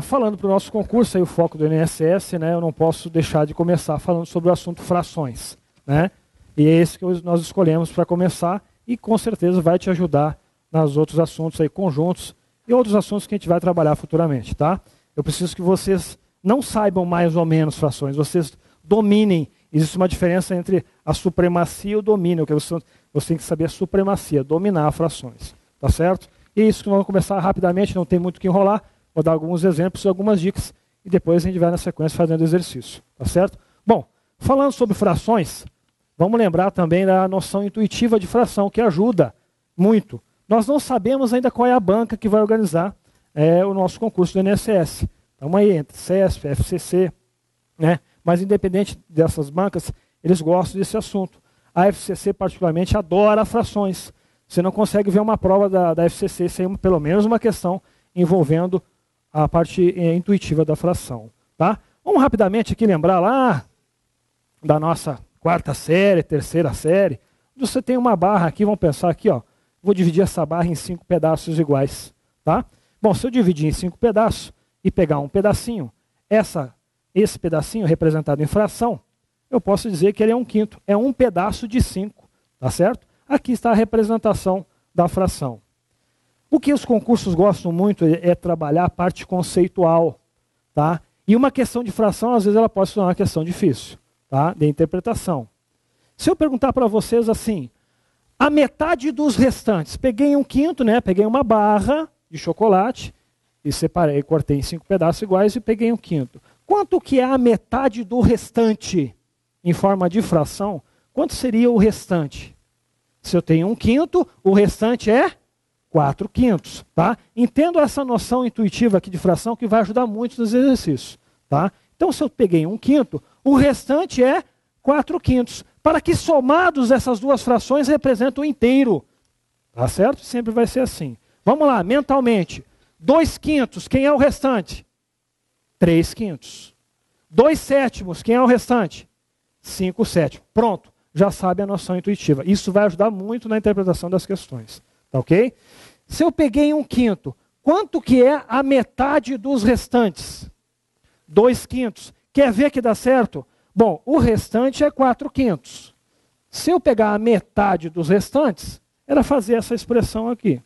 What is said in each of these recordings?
Falando para o nosso concurso, aí o foco do INSS, né, eu não posso deixar de começar falando sobre o assunto frações. Né? E é esse que nós escolhemos para começar e com certeza vai te ajudar nos outros assuntos aí, conjuntos e outros assuntos que a gente vai trabalhar futuramente. Tá? Eu preciso que vocês não saibam mais ou menos frações, vocês dominem. Existe uma diferença entre a supremacia e o domínio, que você tem que saber a supremacia, dominar frações. Tá certo? E isso que nós vamos começar rapidamente, não tem muito o que enrolar. Vou dar alguns exemplos e algumas dicas e depois a gente vai na sequência fazendo o exercício. Tá certo? Bom, falando sobre frações, vamos lembrar também da noção intuitiva de fração, que ajuda muito. Nós não sabemos ainda qual é a banca que vai organizar o nosso concurso do INSS. Estamos aí entre CESP, FCC, né? Mas independente dessas bancas, eles gostam desse assunto. A FCC particularmente adora frações. Você não consegue ver uma prova da FCC sem pelo menos uma questão envolvendo a parte intuitiva da fração. Tá? Vamos rapidamente aqui lembrar lá da nossa quarta série, terceira série. Você tem uma barra aqui, vamos pensar aqui, ó. Vou dividir essa barra em 5 pedaços iguais. Tá? Bom, se eu dividir em 5 pedaços e pegar um pedacinho, esse pedacinho representado em fração, eu posso dizer que ele é 1/5. É um pedaço de 5. Tá certo? Aqui está a representação da fração. O que os concursos gostam muito é trabalhar a parte conceitual. Tá? E uma questão de fração, às vezes, ela pode se tornar uma questão difícil, tá? De interpretação. Se eu perguntar para vocês assim, a metade dos restantes, peguei 1/5, né? Peguei uma barra de chocolate e separei, cortei em 5 pedaços iguais e peguei 1/5. Quanto que é a metade do restante em forma de fração? Quanto seria o restante? Se eu tenho 1/5, o restante é 4/5. Tá? Entendo essa noção intuitiva aqui de fração que vai ajudar muito nos exercícios. Tá? Então, se eu peguei 1/5, o restante é 4/5. Para que somados essas duas frações representam o inteiro. Tá certo? Sempre vai ser assim. Vamos lá, mentalmente. 2/5, quem é o restante? 3/5. 2/7, quem é o restante? 5/7. Pronto, já sabe a noção intuitiva. Isso vai ajudar muito na interpretação das questões. Tá ok? Se eu peguei 1/5, quanto que é a metade dos restantes? 2/5. Quer ver que dá certo? Bom, o restante é 4/5. Se eu pegar a metade dos restantes, era fazer essa expressão aqui.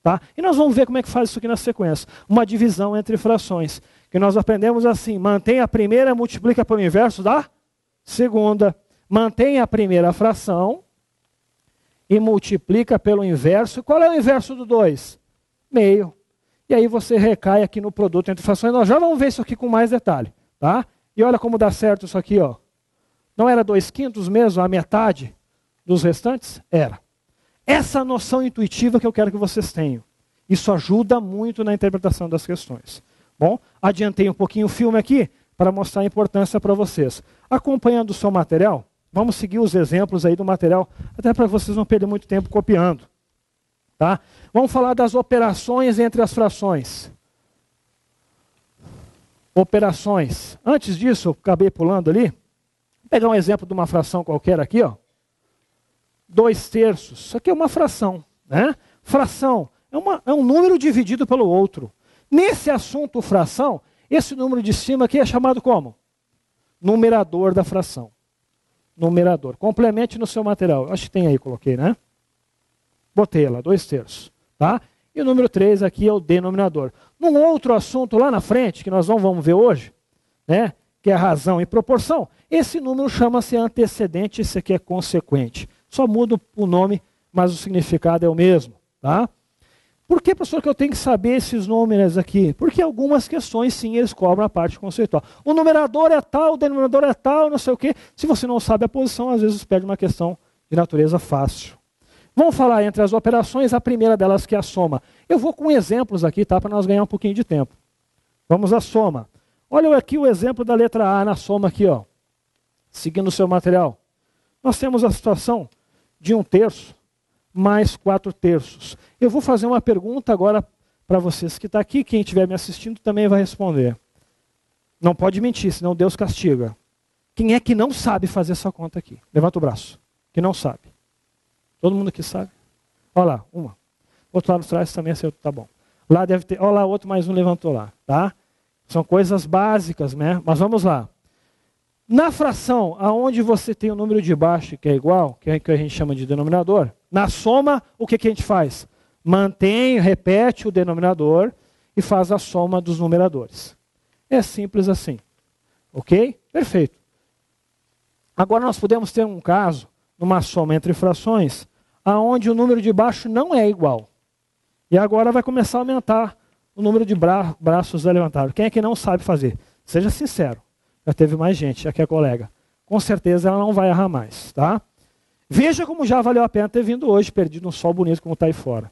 Tá? E nós vamos ver como é que faz isso aqui na sequência. Uma divisão entre frações. Que nós aprendemos assim, mantém a primeira, multiplica pelo inverso da segunda. Mantém a primeira fração e multiplica pelo inverso. Qual é o inverso do 2? Meio. E aí você recai aqui no produto entre frações. Nós já vamos ver isso aqui com mais detalhe. Tá? E olha como dá certo isso aqui. Ó. Não era 2/5 mesmo, a metade dos restantes? Era. Essa noção intuitiva que eu quero que vocês tenham. Isso ajuda muito na interpretação das questões. Bom, adiantei um pouquinho o filme aqui para mostrar a importância para vocês. Acompanhando o seu material, vamos seguir os exemplos aí do material, até para vocês não perderem muito tempo copiando. Tá? Vamos falar das operações entre as frações. Operações. Antes disso, eu acabei pulando ali. Vou pegar um exemplo de uma fração qualquer aqui, ó. 2/3. Isso aqui é uma fração. Né? Fração é um número dividido pelo outro. Nesse assunto fração, esse número de cima aqui é chamado como? Numerador da fração. Numerador. Complemente no seu material. Acho que tem aí, coloquei, né? Botei lá, 2/3. Tá? E o número 3 aqui é o denominador. Num outro assunto lá na frente, que nós não vamos ver hoje, né? Que é razão e proporção, esse número chama-se antecedente, esse aqui é consequente. Só muda o nome, mas o significado é o mesmo. Tá? Por que, professor, que eu tenho que saber esses números aqui? Porque algumas questões, sim, eles cobram a parte conceitual. O numerador é tal, o denominador é tal, não sei o quê. Se você não sabe a posição, às vezes perde uma questão de natureza fácil. Vamos falar entre as operações, a primeira delas que é a soma. Eu vou com exemplos aqui, tá, para nós ganhar um pouquinho de tempo. Vamos à soma. Olha aqui o exemplo da letra A na soma aqui, ó. Seguindo o seu material. Nós temos a situação de 1/3 mais 4/3. Eu vou fazer uma pergunta agora para vocês que está aqui. Quem estiver me assistindo também vai responder. Não pode mentir, senão Deus castiga. Quem é que não sabe fazer essa conta aqui? Levanta o braço. Que não sabe. Todo mundo aqui sabe? Olha lá, uma. Outro lado atrás também, tá bom. Lá deve ter, olha lá, outro mais um levantou lá, tá? São coisas básicas, né? Mas vamos lá. Na fração, aonde você tem o número de baixo que é igual, que a gente chama de denominador, na soma, o que a gente faz? Mantém, repete o denominador e faz a soma dos numeradores. É simples assim. Ok? Perfeito. Agora nós podemos ter um caso, numa soma entre frações, aonde o número de baixo não é igual. E agora vai começar a aumentar o número de braços levantados. Quem é que não sabe fazer? Seja sincero. Já teve mais gente, aqui é a colega. Com certeza ela não vai errar mais, tá? Veja como já valeu a pena ter vindo hoje, perdido um sol bonito como está aí fora.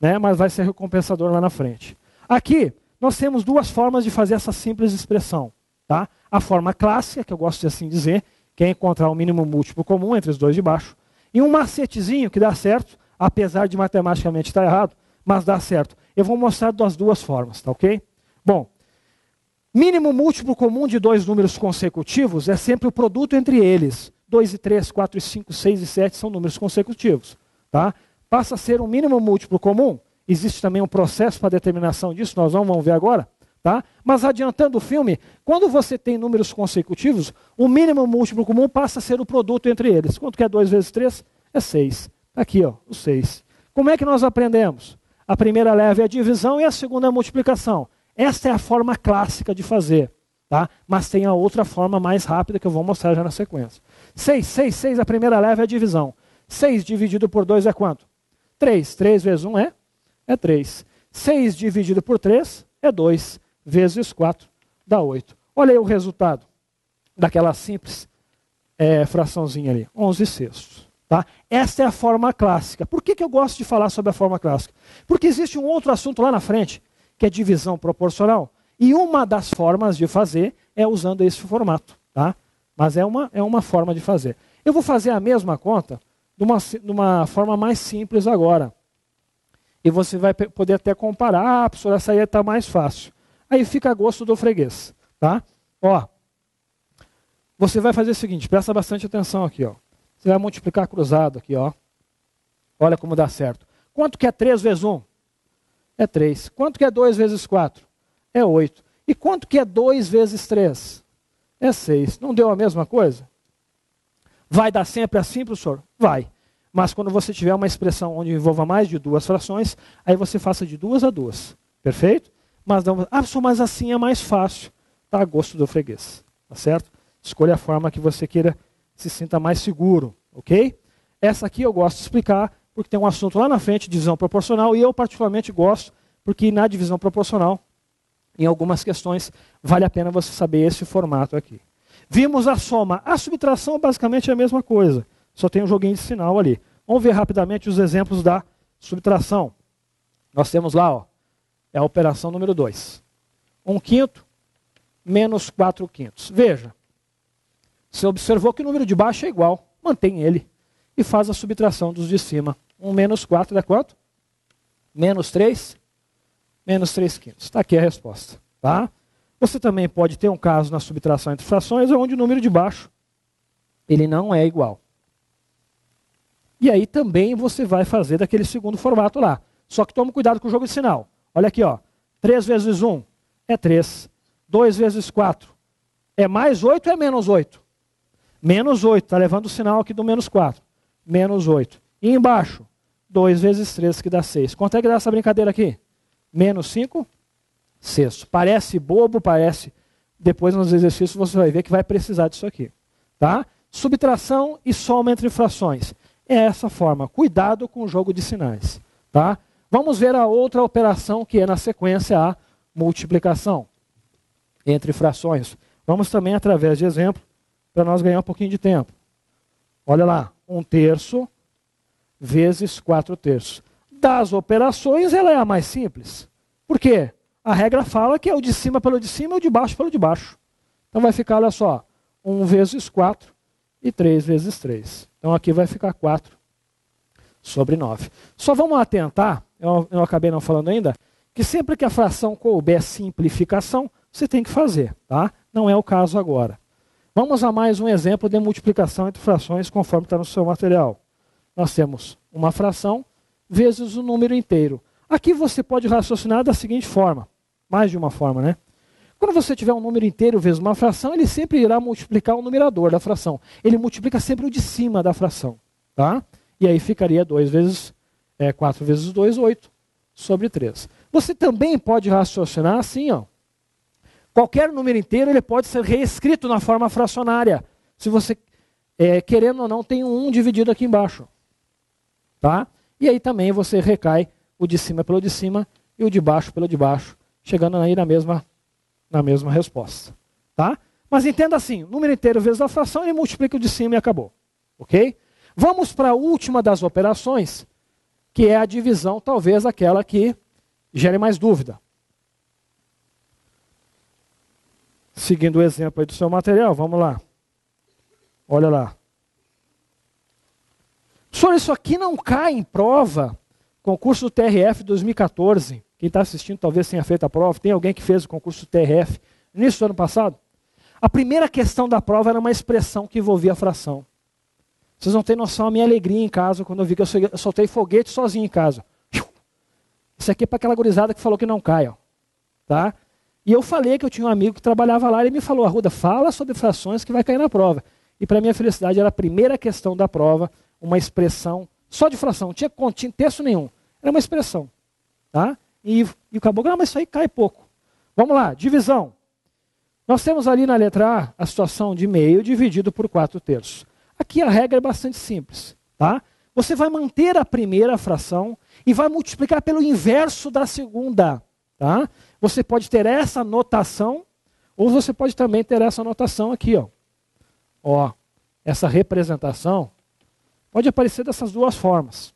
Né? Mas vai ser recompensador lá na frente. Aqui, nós temos duas formas de fazer essa simples expressão. Tá? A forma clássica, que eu gosto de assim dizer, que é encontrar o mínimo múltiplo comum entre os dois de baixo. E um macetezinho que dá certo, apesar de matematicamente estar errado, mas dá certo. Eu vou mostrar das duas formas, tá ok? Bom, mínimo múltiplo comum de dois números consecutivos é sempre o produto entre eles. 2 e 3, 4 e 5, 6 e 7 são números consecutivos. Tá? Passa a ser um mínimo múltiplo comum. Existe também um processo para determinação disso, nós não vamos ver agora. Tá? Mas adiantando o filme, quando você tem números consecutivos, o mínimo múltiplo comum passa a ser o produto entre eles. Quanto que é 2 vezes 3? É 6. Aqui, ó, o 6. Como é que nós aprendemos? A primeira leva é a divisão e a segunda é a multiplicação. Esta é a forma clássica de fazer. Tá? Mas tem a outra forma mais rápida que eu vou mostrar já na sequência. 6, a primeira leva é a divisão. 6 dividido por 2 é quanto? 3. 3 vezes 1 é 3. 6 dividido por 3 é 2. Vezes 4 dá 8. Olha aí o resultado daquela simples fraçãozinha ali. 11 sextos. Tá? Essa é a forma clássica. Por que eu gosto de falar sobre a forma clássica? Porque existe um outro assunto lá na frente, que é divisão proporcional. E uma das formas de fazer é usando esse formato. Tá? Mas é uma forma de fazer. Eu vou fazer a mesma conta de uma forma mais simples agora. E você vai poder até comparar. Ah, professor, essa aí está mais fácil. Aí fica a gosto do freguês. Tá? Ó, você vai fazer o seguinte, presta bastante atenção aqui. Ó. Você vai multiplicar cruzado aqui. Ó. Olha como dá certo. Quanto que é 3 vezes 1? É 3. Quanto que é 2 vezes 4? É 8. E quanto que é 2 vezes 3? É 6. Não deu a mesma coisa? Vai dar sempre assim, professor? Vai. Mas quando você tiver uma expressão onde envolva mais de duas frações, aí você faça de 2 a 2. Perfeito? Mas, não, mas assim é mais fácil. Está a gosto do freguês. Tá certo? Escolha a forma que você queira se sinta mais seguro. Ok? Essa aqui eu gosto de explicar, porque tem um assunto lá na frente, divisão proporcional, e eu particularmente gosto, porque na divisão proporcional, em algumas questões, vale a pena você saber esse formato aqui. Vimos a soma. A subtração basicamente é a mesma coisa. Só tem um joguinho de sinal ali. Vamos ver rapidamente os exemplos da subtração. Nós temos lá, ó, é a operação número 2. 1/5 menos 4/5. Veja, você observou que o número de baixo é igual. Mantém ele e faz a subtração dos de cima. 1 menos 4 dá quanto? Menos 3. Menos 3/5. Está aqui a resposta. Tá? Você também pode ter um caso na subtração entre frações onde o número de baixo ele não é igual. E aí também você vai fazer daquele segundo formato lá. Só que tome cuidado com o jogo de sinal. Olha aqui, ó. 3 vezes 1 é 3. 2 vezes 4 é mais 8 ou é menos 8? Menos 8. Está levando o sinal aqui do menos 4. Menos 8. E embaixo, 2 vezes 3 que dá 6. Quanto é que dá essa brincadeira aqui? Menos 5 sexto. Parece bobo, parece. Depois nos exercícios você vai ver que vai precisar disso aqui. Tá? Subtração e soma entre frações. É essa forma. Cuidado com o jogo de sinais. Tá? Vamos ver a outra operação que é na sequência a multiplicação entre frações. Vamos também através de exemplo para nós ganhar um pouquinho de tempo. Olha lá, 1/3 vezes 4/3. Das operações ela é a mais simples. Por quê? A regra fala que é o de cima pelo de cima e o de baixo pelo de baixo. Então vai ficar, olha só, 1 vezes 4 e 3 vezes 3. Então aqui vai ficar 4 sobre 9. Só vamos atentar, eu acabei não falando ainda, que sempre que a fração couber simplificação, você tem que fazer. Tá? Não é o caso agora. Vamos a mais um exemplo de multiplicação entre frações conforme está no seu material. Nós temos uma fração vezes o número inteiro. Aqui você pode raciocinar da seguinte forma, mais de uma forma, né? Quando você tiver um número inteiro vezes uma fração, ele sempre irá multiplicar o numerador da fração. Ele multiplica sempre o de cima da fração, tá? E aí ficaria 4 vezes 2, 8 sobre 3. Você também pode raciocinar assim, ó. Qualquer número inteiro ele pode ser reescrito na forma fracionária. Se você, querendo ou não, tem um 1 dividido aqui embaixo. Tá? E aí também você recai o de cima pelo de cima e o de baixo pelo de baixo, chegando aí na mesma resposta. Tá? Mas entenda assim, número inteiro vezes a fração, ele multiplica o de cima e acabou. Ok? Vamos para a última das operações, que é a divisão, talvez aquela que gere mais dúvida. Seguindo o exemplo aí do seu material, vamos lá. Olha lá. Professor, isso aqui não cai em prova. Concurso do TRF 2014. Quem está assistindo talvez tenha feito a prova. Tem alguém que fez o concurso do TRF no início do ano passado? A primeira questão da prova era uma expressão que envolvia a fração. Vocês não têm noção da minha alegria em casa quando eu vi que eu soltei foguete sozinho em casa. Isso aqui é para aquela gurizada que falou que não cai. Ó. Tá? E eu falei que eu tinha um amigo que trabalhava lá e ele me falou, Arruda, fala sobre frações que vai cair na prova. E para minha felicidade era a primeira questão da prova, uma expressão só de fração, não tinha texto nenhum. Era uma expressão. Tá? E acabou, mas isso aí cai pouco. Vamos lá, divisão. Nós temos ali na letra A situação de meio dividido por 4/3. Aqui a regra é bastante simples. Tá? Você vai manter a primeira fração e vai multiplicar pelo inverso da segunda. Tá? Você pode ter essa notação, ou você pode também ter essa notação aqui. Ó, essa representação pode aparecer dessas duas formas.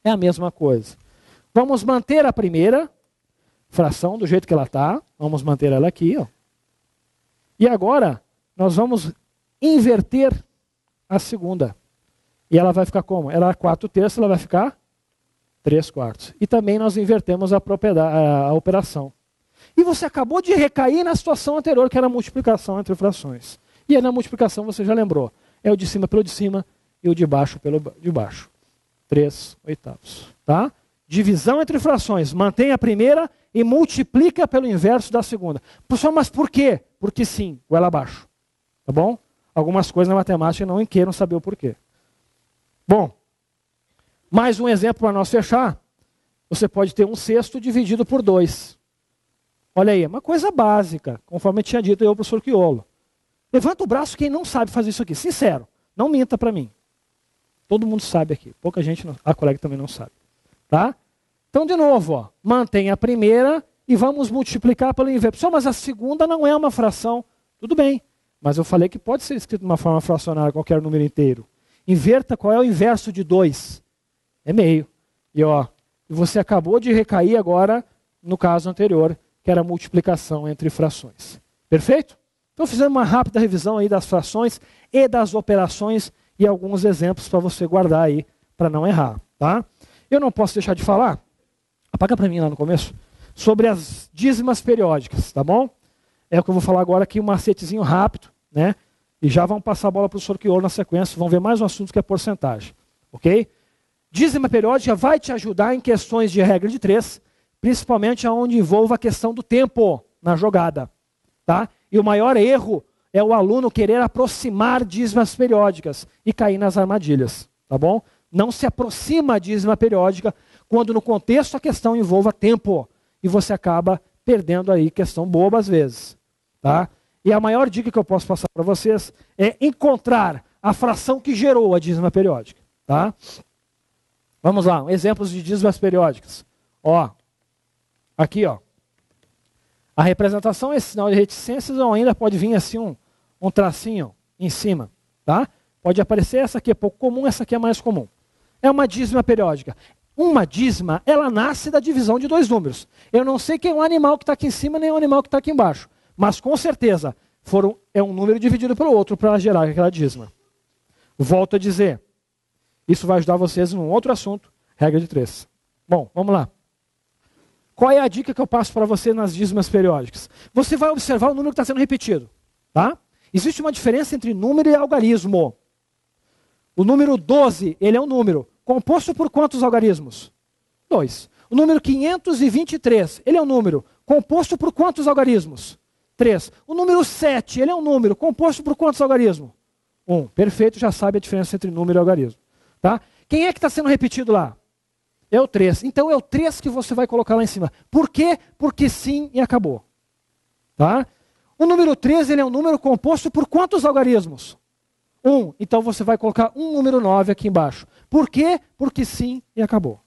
É a mesma coisa. Vamos manter a primeira fração do jeito que ela está. Vamos manter ela aqui. Ó. E agora, nós vamos inverter a segunda. E ela vai ficar como? Ela é 4/3, ela vai ficar 3/4. E também nós invertemos a operação. E você acabou de recair na situação anterior, que era a multiplicação entre frações. E aí na multiplicação você já lembrou. É o de cima pelo de cima e o de baixo pelo de baixo. 3/8. Tá? Divisão entre frações. Mantém a primeira e multiplica pelo inverso da segunda. Professor, mas por quê? Porque sim, goela abaixo. Tá bom? Algumas coisas na matemática não queiram saber o porquê. Bom, mais um exemplo para nós fechar. Você pode ter 1/6 dividido por 2. Olha aí, uma coisa básica, conforme eu tinha dito eu, professor Quiolo. Levanta o braço quem não sabe fazer isso aqui. Sincero, não minta para mim. Todo mundo sabe aqui. Pouca gente, a colega também não sabe. Tá? Então, de novo, ó, mantém a primeira e vamos multiplicar pelo inverso. Mas a segunda não é uma fração. Tudo bem, mas eu falei que pode ser escrito de uma forma fracionária qualquer número inteiro. Inverta qual é o inverso de 2. É meio. E ó, você acabou de recair agora no caso anterior, que era a multiplicação entre frações. Perfeito? Então fizemos uma rápida revisão aí das frações e das operações e alguns exemplos para você guardar aí, para não errar. Tá? Eu não posso deixar de falar, apaga para mim lá no começo, sobre as dízimas periódicas, tá bom? É o que eu vou falar agora aqui, um macetezinho rápido, né? E já vamos passar a bola para o professor Quiolo na sequência, vamos ver mais um assunto que é porcentagem. Ok? Dízima periódica vai te ajudar em questões de regra de 3, principalmente onde envolva a questão do tempo na jogada. Tá? E o maior erro é o aluno querer aproximar dízimas periódicas e cair nas armadilhas. Tá bom? Não se aproxima a dízima periódica quando no contexto a questão envolva tempo. E você acaba perdendo aí questão boba às vezes. Tá? E a maior dica que eu posso passar para vocês é encontrar a fração que gerou a dízima periódica. Tá? Vamos lá, exemplos de dízimas periódicas. Ó, aqui, ó. A representação é esse sinal de reticências ou ainda pode vir assim um tracinho em cima. Tá? Pode aparecer, essa aqui é pouco comum, essa aqui é mais comum. É uma dízima periódica. Uma dízima, ela nasce da divisão de dois números. Eu não sei quem é o animal que está aqui em cima nem o animal que está aqui embaixo. Mas com certeza é um número dividido pelo outro para gerar aquela dízima. Volto a dizer, isso vai ajudar vocês em um outro assunto, regra de 3. Bom, vamos lá. Qual é a dica que eu passo para você nas dízimas periódicas? Você vai observar o número que está sendo repetido. Tá? Existe uma diferença entre número e algarismo. O número 12, ele é um número composto por quantos algarismos? 2. O número 523, ele é um número composto por quantos algarismos? 3. O número 7, ele é um número composto por quantos algarismos? 1. Perfeito, já sabe a diferença entre número e algarismo. Tá? Quem é que está sendo repetido lá? É o 3. Então é o 3 que você vai colocar lá em cima. Por quê? Porque sim e acabou. Tá? O número 3, ele é um número composto por quantos algarismos? 1. Então você vai colocar um número 9 aqui embaixo. Por quê? Porque sim e acabou.